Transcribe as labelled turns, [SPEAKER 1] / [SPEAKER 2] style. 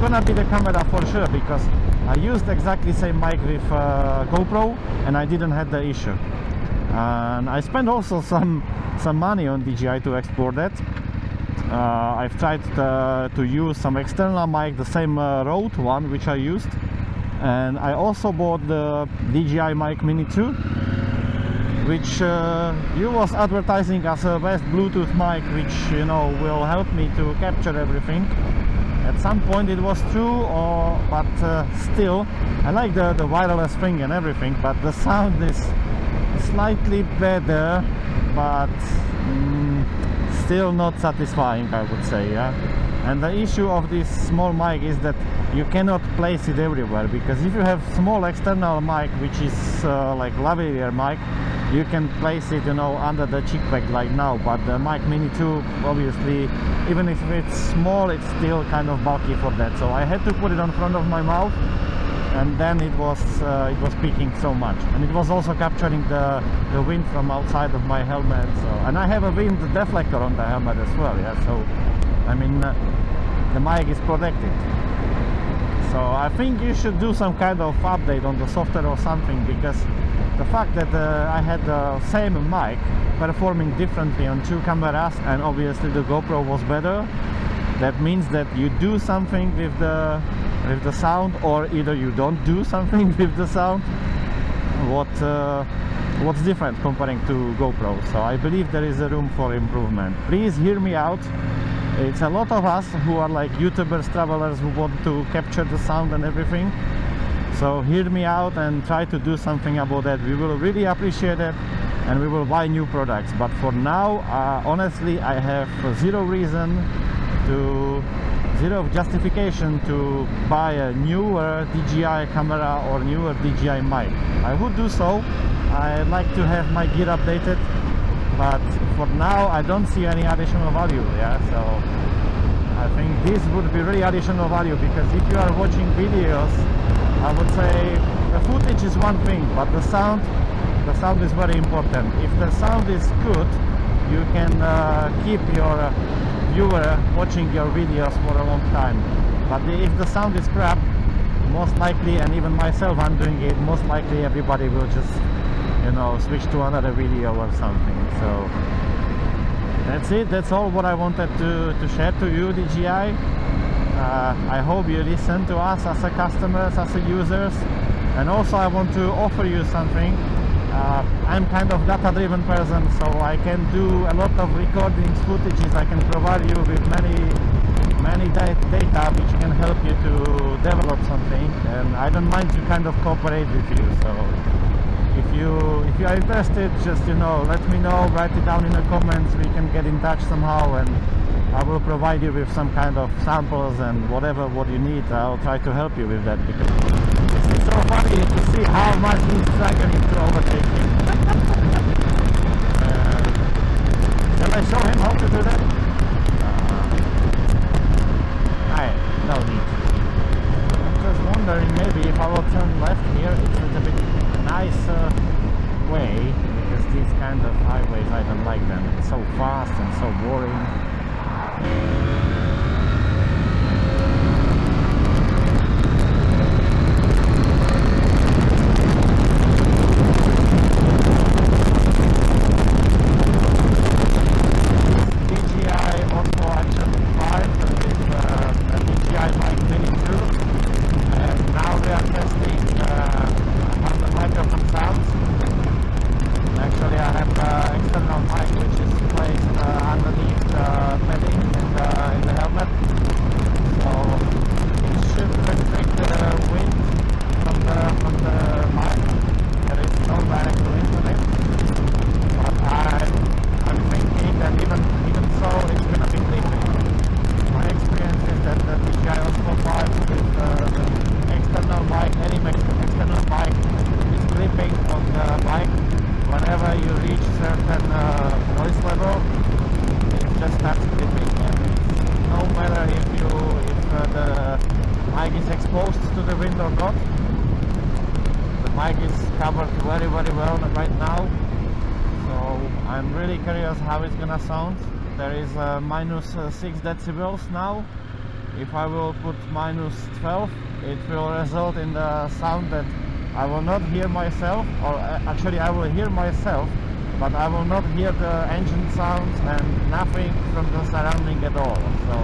[SPEAKER 1] gonna be the camera for sure, because I used exactly same mic with GoPro and I didn't have the issue. And I spent also some money on DJI to export that. I've tried to use some external mic, the same Rode one which I used, and I also bought the DJI Mic Mini 2, which you was advertising as a best Bluetooth mic, which, you know, will help me to capture everything. At some point it was true, but still I like the wireless thing and everything, but the sound is slightly better, but still not satisfying, I would say. Yeah. And the issue of this small mic is that you cannot place it everywhere, because if you have small external mic, which is like lavalier mic, you can place it, you know, under the cheek bag like now. But the Mic Mini 2, obviously, even if it's small, it's still kind of bulky for that. So I had to put it on front of my mouth, and then it was peaking so much, and it was also capturing the wind from outside of my helmet. So, and I have a wind deflector on the helmet as well. Yeah, so I mean, the mic is protected. So I think you should do some kind of update on the software or something, because the fact that I had the same mic performing differently on two cameras, and obviously the GoPro was better, that means that you do something with the sound, or either you don't do something with the sound. What's different comparing to GoPro? So I believe there is a room for improvement. Please hear me out. It's a lot of us who are like YouTubers, travelers, who want to capture the sound and everything. So hear me out and try to do something about that. We will really appreciate it, and we will buy new products. But for now, honestly, I have zero justification to buy a newer DJI camera or newer DJI mic. I would do so. I'd like to have my gear updated, but for now I don't see any additional value. Yeah, so I think this would be really additional value, because if you are watching videos, I would say the footage is one thing, but the sound is very important. If the sound is good, you can keep your viewer watching your videos for a long time. But if the sound is crap, most likely, and even myself, I'm doing it, most likely everybody will just, you know, switch to another video or something. So that's it. That's all what I wanted to share to you, DJI. I hope you listen to us as a customers, as a users, and also I want to offer you something. I'm kind of data-driven person, so I can do a lot of recordings, footages. I can provide you with many data which can help you to develop something, and I don't mind to kind of cooperate with you. So if you are interested, just, you know, let me know, write it down in the comments. We can get in touch somehow, and I will provide you with some kind of samples and whatever what you need. I'll try to help you with that, because it's so funny to see how much he's struggling to overtake him. Shall I show him how to do that? No need. I'm just wondering, maybe if I will turn left here, it's a little bit nicer way, because these kind of highways, I don't like them. It's so fast and so boring. DJI OSMO ACTION5 with a DJI Mic Mini 2, and now we are testing on the microphone sounds. Actually, I have an external mic which is placed underneath the padding in the helmet, so it should restrict the wind from the mic. There is no direct wind on it, but I'm thinking that even so, it's gonna be clipping. My experience is that the DJI OSMO 5 with the external mic, any external mic, is clipping on the mic. Whenever you reach certain noise level, it just starts clipping, and no matter if the mic is exposed to the wind or not, the mic is covered very well right now. So I'm really curious how it's gonna sound. There is -6 decibels now, If I will put -12, it will result in the sound that I will not hear myself, or actually I will hear myself, but I will not hear the engine sounds and nothing from the surrounding at all. So